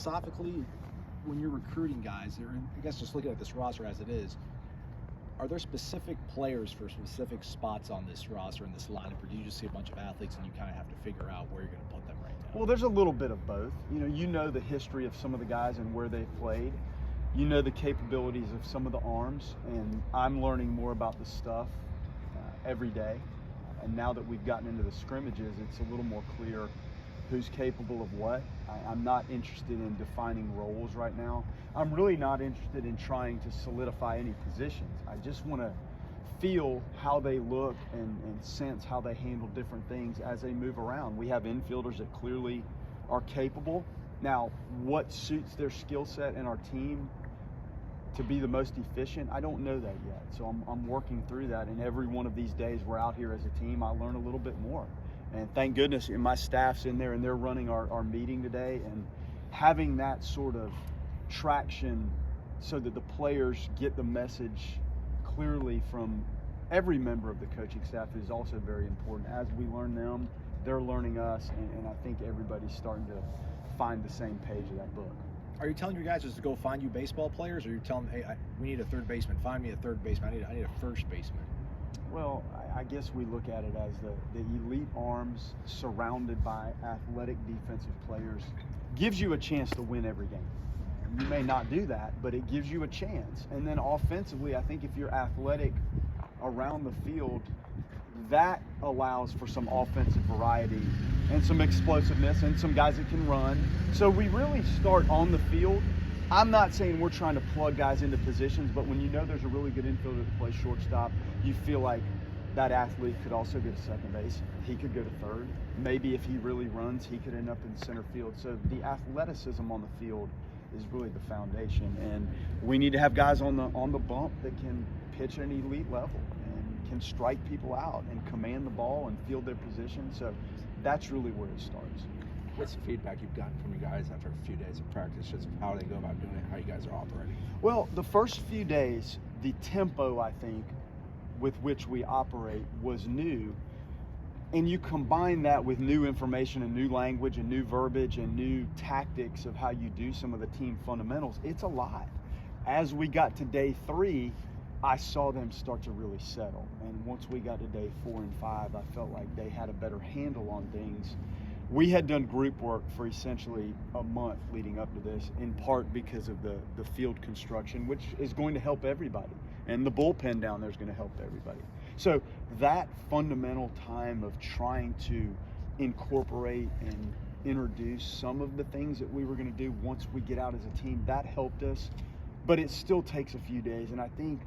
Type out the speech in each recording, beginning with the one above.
Philosophically, when you're recruiting guys, or I guess just looking at this roster as it is, are there specific players for specific spots on this roster and this lineup, or do you just see a bunch of athletes and you kind of have to figure out where you're going to put them right now? Well, there's a little bit of both. You know the history of some of the guys and where they've played. You know the capabilities of some of the arms, and I'm learning more about this stuff every day. And now that we've gotten into the scrimmages, it's a little more clear who's capable of what. I'm not interested in defining roles right now. I'm really not interested in trying to solidify any positions. I just want to feel how they look and sense how they handle different things as they move around. We have infielders that clearly are capable. Now, what suits their skill set and our team to be the most efficient, I don't know that yet. So I'm working through that, and every one of these days we're out here as a team, I learn a little bit more. And thank goodness my staff's in there and they're running our meeting today, and having that sort of traction so that the players get the message clearly from every member of the coaching staff is also very important. As we learn them, they're learning us, and I think everybody's starting to find the same page of that book. Are you telling your guys just to go find you baseball players, or are you telling them, hey, we need a third baseman, find me a third baseman, I need a first baseman? Well, I guess we look at it as the elite arms surrounded by athletic defensive players gives you a chance to win every game. You may not do that, but it gives you a chance. And then offensively, I think if you're athletic around the field, that allows for some offensive variety and some explosiveness and some guys that can run. So we really start on the field. I'm not saying we're trying to plug guys into positions, but when you know there's a really good infielder that plays shortstop, you feel like that athlete could also go to second base. He could go to third. Maybe if he really runs, he could end up in center field. So the athleticism on the field is really the foundation, and we need to have guys on the bump that can pitch at an elite level and can strike people out and command the ball and field their position. So that's really where it starts. What's the feedback you've gotten from you guys after a few days of practice, just how they go about doing it, how you guys are operating? Well, the first few days, the tempo, I think, with which we operate was new. And you combine that with new information and new language and new verbiage and new tactics of how you do some of the team fundamentals, it's a lot. As we got to day 3, I saw them start to really settle. And once we got to day 4 and 5, I felt like they had a better handle on things. We had done group work for essentially a month leading up to this, in part because of the field construction, which is going to help everybody. And the bullpen down there is going to help everybody. So that fundamental time of trying to incorporate and introduce some of the things that we were going to do once we get out as a team, that helped us. But it still takes a few days. And I think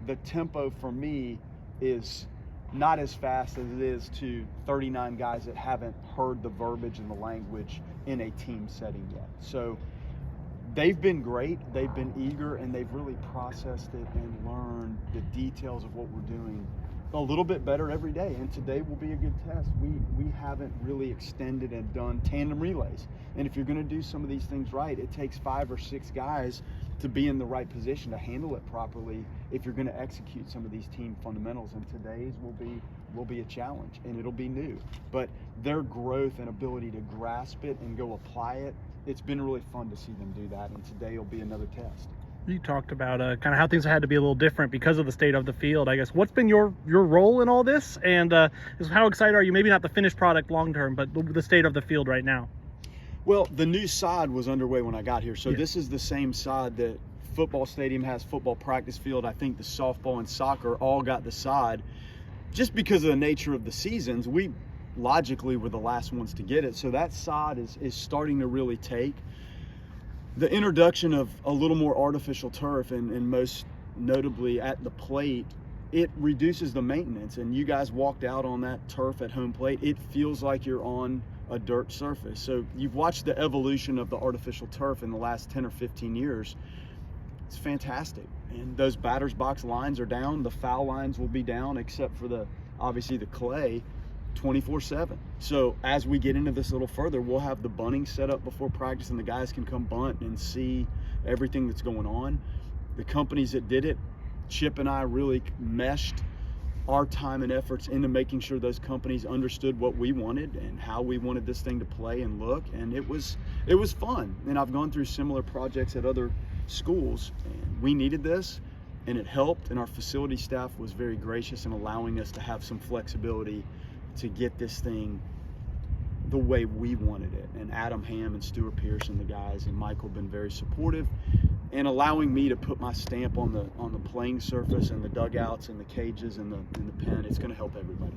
the tempo for me is not as fast as it is to 39 guys that haven't heard the verbiage and the language in a team setting yet. So they've been great, they've been eager, and they've really processed it and learned the details of what we're doing a little bit better every day. And today will be a good test. We haven't really extended and done tandem relays. And if you're going to do some of these things right, it takes 5 or 6 guys to be in the right position to handle it properly if you're going to execute some of these team fundamentals. And today's will be a challenge, and it'll be new. But their growth and ability to grasp it and go apply it, it's been really fun to see them do that, and today will be another test. You talked about kind of how things had to be a little different because of the state of the field. I guess what's been your role in all this, and how excited are you? Maybe not the finished product long term, but the state of the field right now. Well, the new sod was underway when I got here, so yeah. This is the same sod that football stadium has, football practice field. I think the softball and soccer all got the sod. Just because of the nature of the seasons, we logically were the last ones to get it, so that sod is starting to really take. The introduction of a little more artificial turf and most notably at the plate, it reduces the maintenance. And you guys walked out on that turf at home plate, it feels like you're on a dirt surface. So you've watched the evolution of the artificial turf in the last 10 or 15 years. It's fantastic. And those batter's box lines are down, the foul lines will be down, except for obviously the clay, 24/7. So as we get into this a little further, we'll have the bunting set up before practice, and the guys can come bunt and see everything that's going on. The companies that did it, Chip and I really meshed our time and efforts into making sure those companies understood what we wanted and how we wanted this thing to play and look, and it was fun. And I've gone through similar projects at other schools, and we needed this, and it helped, and our facility staff was very gracious in allowing us to have some flexibility to get this thing the way we wanted it. And Adam Ham and Stuart Pearson, the guys, and Michael have been very supportive and allowing me to put my stamp on the playing surface and the dugouts and the cages and the pen. It's going to help everybody.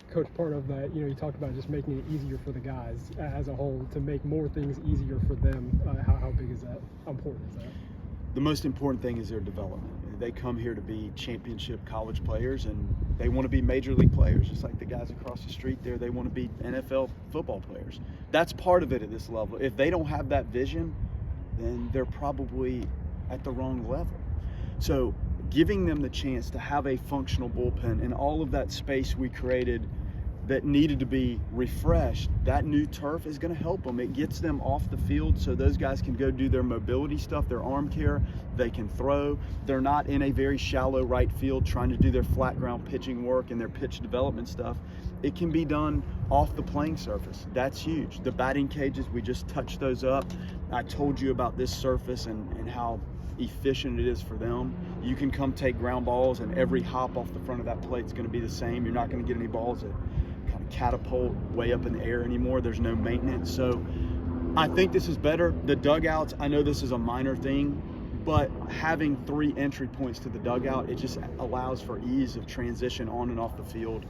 Coach, part of that, you talked about just making it easier for the guys as a whole, to make more things easier for them. How big is that? How important is that? The most important thing is their development. They come here to be championship college players, and they want to be major league players, just like the guys across the street there. They want to be NFL football players. That's part of it at this level. If they don't have that vision, then they're probably at the wrong level. So giving them the chance to have a functional bullpen and all of that space we created that needed to be refreshed, that new turf is going to help them. It gets them off the field so those guys can go do their mobility stuff, their arm care, they can throw. They're not in a very shallow right field trying to do their flat ground pitching work and their pitch development stuff. It can be done off the playing surface. That's huge. The batting cages, we just touched those up. I told you about this surface and how efficient it is for them. You can come take ground balls, and every hop off the front of that plate is going to be the same. You're not going to get any balls that kind of catapult way up in the air anymore. There's no maintenance. So I think this is better. The dugouts, I know this is a minor thing, but having 3 entry points to the dugout, it just allows for ease of transition on and off the field.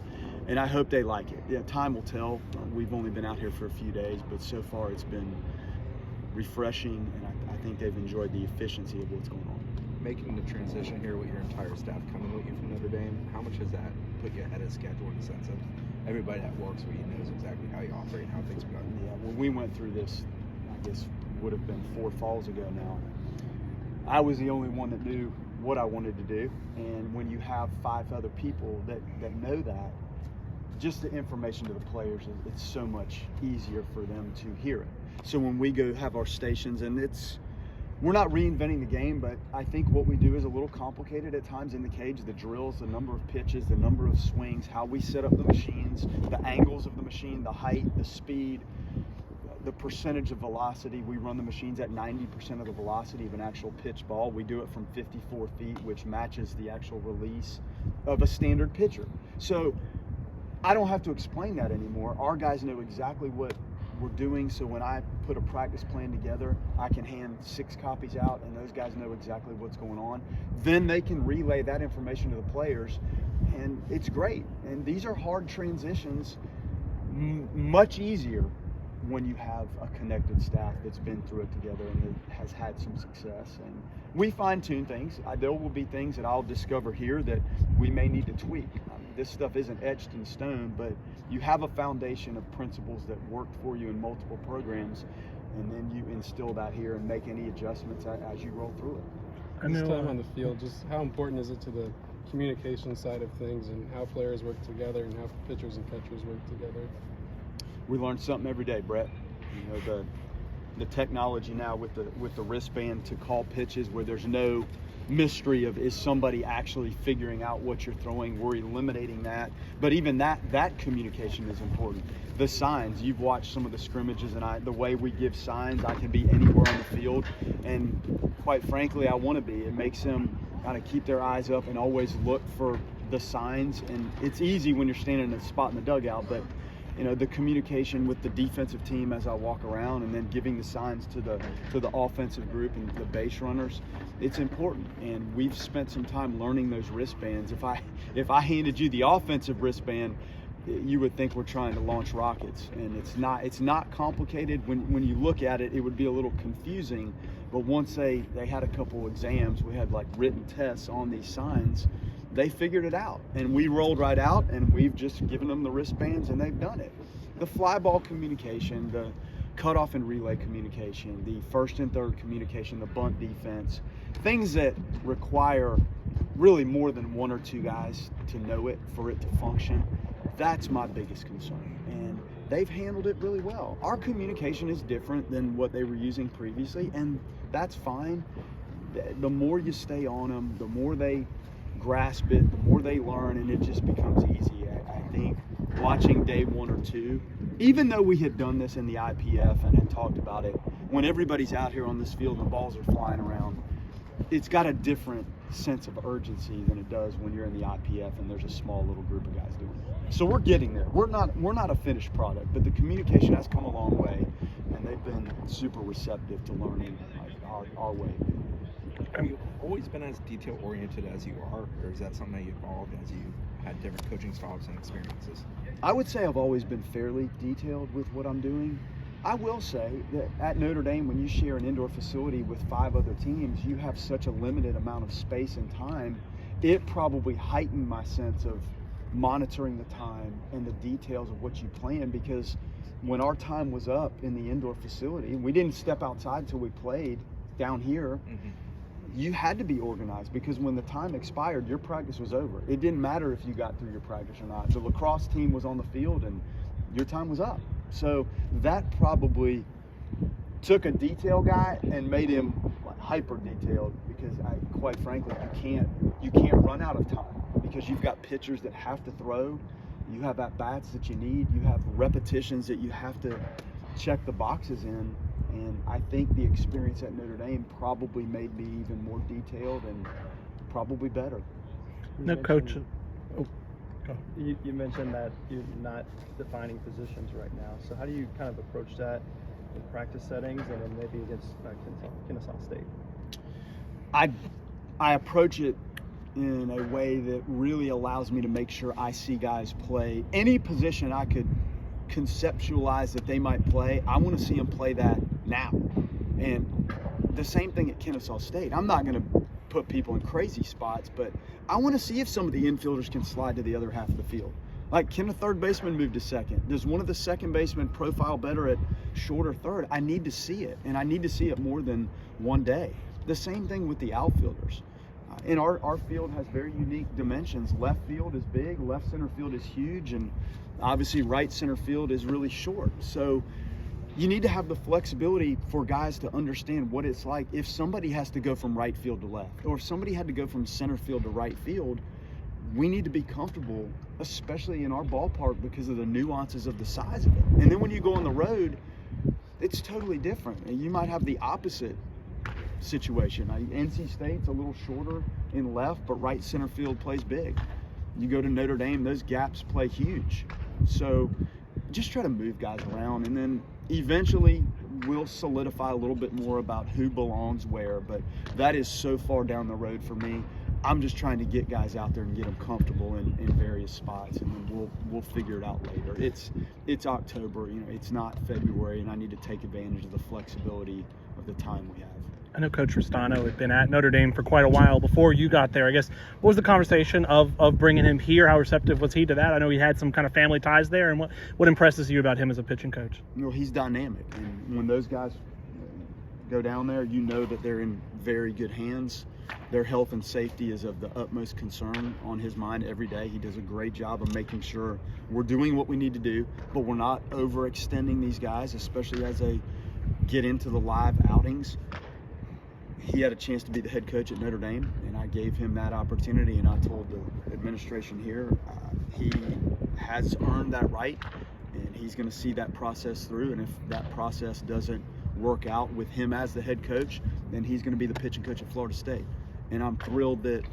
And I hope they like it. Yeah, time will tell. We've only been out here for a few days, but so far it's been refreshing, and I think they've enjoyed the efficiency of what's going on. Making the transition here with your entire staff coming with you from Notre Dame, how much has that put you ahead of schedule in the sense of everybody that works with you knows exactly how you operate and how things are going? Yeah, when we went through this, I guess would have been 4 falls ago now, I was the only one that knew what I wanted to do. And when you have 5 other people that know that, just the information to the players, it's so much easier for them to hear it. So when we go have our stations, and we're not reinventing the game, but I think what we do is a little complicated at times in the cage. The drills, the number of pitches, the number of swings, how we set up the machines, the angles of the machine, the height, the speed, the percentage of velocity. We run the machines at 90% of the velocity of an actual pitch ball. We do it from 54 feet, which matches the actual release of a standard pitcher. So I don't have to explain that anymore. Our guys know exactly what we're doing, so when I put a practice plan together, I can hand 6 copies out, and those guys know exactly what's going on. Then they can relay that information to the players, and it's great. And these are hard transitions, much easier when you have a connected staff that's been through it together and that has had some success. And we fine-tune things. There will be things that I'll discover here that we may need to tweak. This stuff isn't etched in stone, but you have a foundation of principles that worked for you in multiple programs, and then you instill that here and make any adjustments as you roll through it. This time on the field, just how important is it to the communication side of things and how players work together and how pitchers and catchers work together? We learn something every day, Brett. The technology now with the wristband to call pitches where there's no mystery of is somebody actually figuring out what you're throwing. We're eliminating that, but even that communication is important. The signs, you've watched some of the scrimmages, and the way we give signs, I can be anywhere on the field, and quite frankly I want to be. It makes them kind of keep their eyes up and always look for the signs. And it's easy when you're standing in a spot in the dugout, but the communication with the defensive team as I walk around, and then giving the signs to the offensive group and the base runners, it's important. And we've spent some time learning those wristbands. If I handed you the offensive wristband, you would think we're trying to launch rockets, and it's not complicated. When you look at it, it would be a little confusing, but once they had a couple exams, we had like written tests on these signs, they figured it out, and we rolled right out, and we've just given them the wristbands, and they've done it. The fly ball communication, the cutoff and relay communication, the first and third communication, the bunt defense, things that require really more than 1 or 2 guys to know it for it to function, that's my biggest concern. And they've handled it really well. Our communication is different than what they were using previously, and that's fine. The more you stay on them, the more they grasp it, the more they learn, and it just becomes easy. I think watching day 1 or 2, even though we had done this in the IPF and had talked about it, when everybody's out here on this field and the balls are flying around, it's got a different sense of urgency than it does when you're in the IPF and there's a small little group of guys doing it. So we're getting there. We're not a finished product, but the communication has come a long way, and they've been super receptive to learning our way of doing it. Have you always been as detail oriented as you are, or is that something that you evolved as you had different coaching styles and experiences? I would say I've always been fairly detailed with what I'm doing. I will say that at Notre Dame, when you share an indoor facility with 5 other teams, you have such a limited amount of space and time. It probably heightened my sense of monitoring the time and the details of what you plan, because when our time was up in the indoor facility, and we didn't step outside until we played down here, you had to be organized, because when the time expired, your practice was over. It didn't matter if you got through your practice or not. The lacrosse team was on the field and your time was up. So that probably took a detail guy and made him hyper detailed, because quite frankly, you can't run out of time, because you've got pitchers that have to throw, you have at bats that you need, you have repetitions that you have to check the boxes in. And I think the experience at Notre Dame probably made me even more detailed and probably better. No, Coach. You mentioned that you're not defining positions right now. So how do you kind of approach that in practice settings and then maybe against Kennesaw State? I approach it in a way that really allows me to make sure I see guys play any position I could conceptualize that they might play. I want to see them play that now. And the same thing at Kennesaw State. I'm not going to put people in crazy spots, but I want to see if some of the infielders can slide to the other half of the field. Like, can a third baseman move to second? Does one of the second basemen profile better at short or third? I need to see it, and I need to see it more than one day. The same thing with the outfielders. And our field has very unique dimensions. Left field is big, left center field is huge, and obviously right center field is really short. So you need to have the flexibility for guys to understand what it's like if somebody has to go from right field to left, or if somebody had to go from center field to right field. We need to be comfortable, especially in our ballpark, because of the nuances of the size of it. And then when you go on the road, it's totally different. And you might have the opposite situation. NC State's a little shorter in left, but right center field plays big. You go to Notre Dame, those gaps play huge. So just try to move guys around, and then eventually we'll solidify a little bit more about who belongs where, but that is so far down the road for me. I'm just trying to get guys out there and get them comfortable in various spots, and then we'll figure it out later. It's October, it's not February, and I need to take advantage of the flexibility of the time we have. I know Coach Restano had been at Notre Dame for quite a while before you got there. I guess, what was the conversation of bringing him here? How receptive was he to that? I know he had some kind of family ties there, and what impresses you about him as a pitching coach? He's dynamic, and when those guys go down there, that they're in very good hands. Their health and safety is of the utmost concern on his mind every day. He does a great job of making sure we're doing what we need to do, but we're not overextending these guys, especially as they get into the live outings. He had a chance to be the head coach at Notre Dame, and I gave him that opportunity, and I told the administration here he has earned that right, and he's going to see that process through, and if that process doesn't work out with him as the head coach, then he's going to be the pitching coach at Florida State. And I'm thrilled that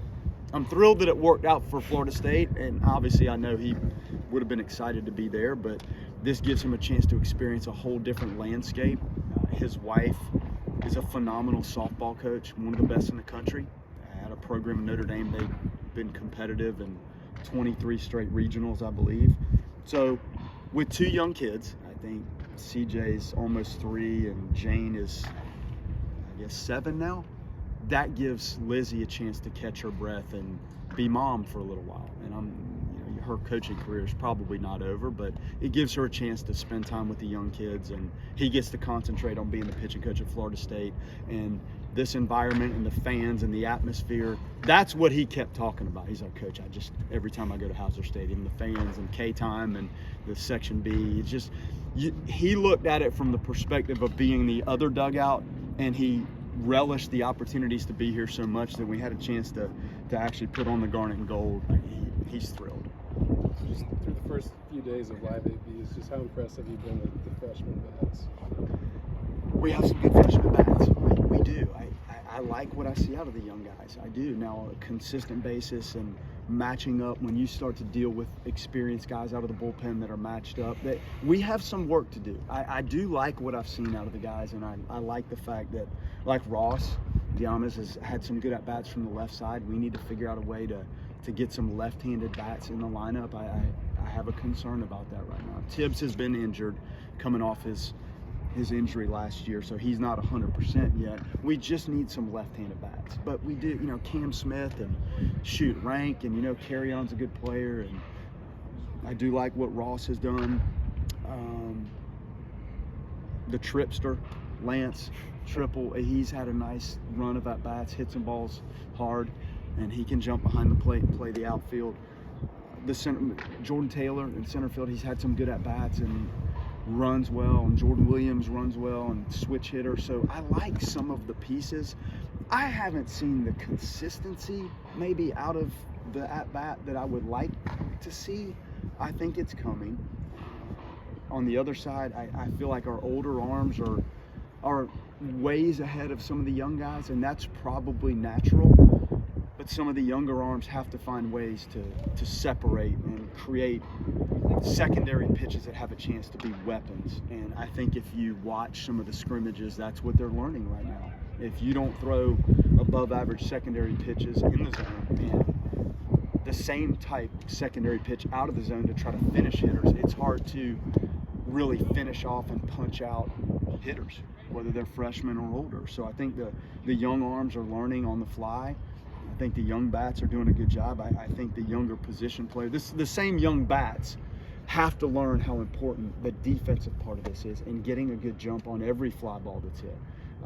it worked out for Florida State, and obviously I know he would have been excited to be there, but this gives him a chance to experience a whole different landscape. His wife is a phenomenal softball coach, one of the best in the country. At a program in Notre Dame, they've been competitive in 23 straight regionals, I believe. So with 2 young kids, I think CJ's almost 3 and Jane is, I guess, 7 now. That gives Lizzie a chance to catch her breath and be mom for a little while. And her coaching career is probably not over, but it gives her a chance to spend time with the young kids, and he gets to concentrate on being the pitching coach at Florida State. And this environment and the fans and the atmosphere, that's what he kept talking about. He's like, Coach, every time I go to Howser Stadium, the fans and K-Time and the Section B, he looked at it from the perspective of being the other dugout, and he relished the opportunities to be here so much that we had a chance to actually put on the garnet and gold. He's thrilled. Just through the first few days of Live ABs, just how impressed have you been with the freshman bats? We have some good freshman bats. We do. I like what I see out of the young guys. I do. Now, a consistent basis and matching up when you start to deal with experienced guys out of the bullpen that are matched up, that we have some work to do. I do like what I've seen out of the guys, and I like the fact that, like Ross Diamas has had some good at-bats from the left side. We need to figure out a way to get some left-handed bats in the lineup. I have a concern about that right now. Tibbs has been injured, coming off his injury last year, so he's not 100% yet. We just need some left-handed bats. But we do, Cam Smith and Rank, and Carry On's a good player, and I do like what Ross has done. The Tripster, Lance Triple, he's had a nice run of at-bats, hit some balls hard, and he can jump behind the plate and play the outfield. The center, Jordan Taylor in center field, he's had some good at-bats and runs well, and Jordan Williams runs well and switch hitter. So I like some of the pieces. I haven't seen the consistency maybe out of the at-bat that I would like to see. I think it's coming. On the other side, I feel like our older arms are ways ahead of some of the young guys, and that's probably natural. But some of the younger arms have to find ways to separate and create secondary pitches that have a chance to be weapons. And I think if you watch some of the scrimmages, that's what they're learning right now. If you don't throw above average secondary pitches in the zone and the same type secondary pitch out of the zone to try to finish hitters, it's hard to really finish off and punch out hitters, whether they're freshmen or older. So I think the young arms are learning on the fly. I think the young bats are doing a good job. I think the younger position players, the same young bats have to learn how important the defensive part of this is, and getting a good jump on every fly ball that's hit,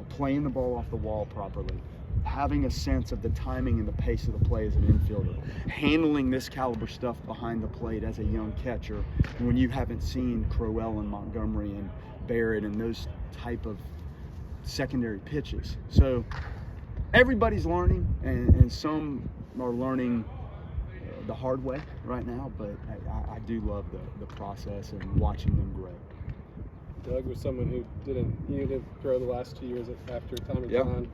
playing the ball off the wall properly, having a sense of the timing and the pace of the play as an infielder, handling this caliber stuff behind the plate as a young catcher when you haven't seen Crowell and Montgomery and Barrett and those type of secondary pitches. So everybody's learning, and some are learning the hard way right now, but I do love the process and watching them grow. Doug was someone who didn't throw the last 2 years after Tommy John.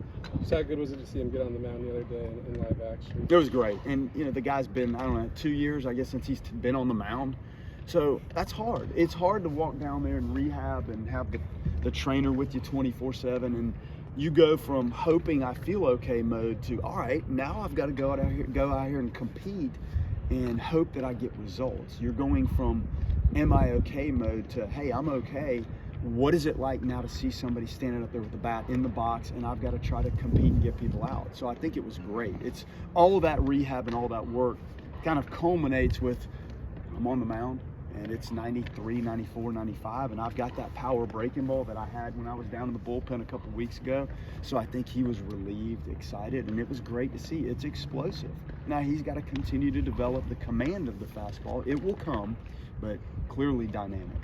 So how good was it to see him get on the mound the other day in live action? It was great. And, the guy's been, 2 years, I guess, since he's been on the mound. So that's hard. It's hard to walk down there and rehab and have the trainer with you 24/7. And you go from hoping I feel okay mode to, all right, now I've got to go out here and compete and hope that I get results. You're going from am I okay mode to, hey, I'm okay. What is it like now to see somebody standing up there with the bat in the box, and I've got to try to compete and get people out? So I think it was great. It's all of that rehab and all that work kind of culminates with I'm on the mound, and it's 93, 94, 95, and I've got that power breaking ball that I had when I was down in the bullpen a couple weeks ago. So I think he was relieved, excited, and it was great to see. It's explosive. Now he's got to continue to develop the command of the fastball. It will come, but clearly dynamic.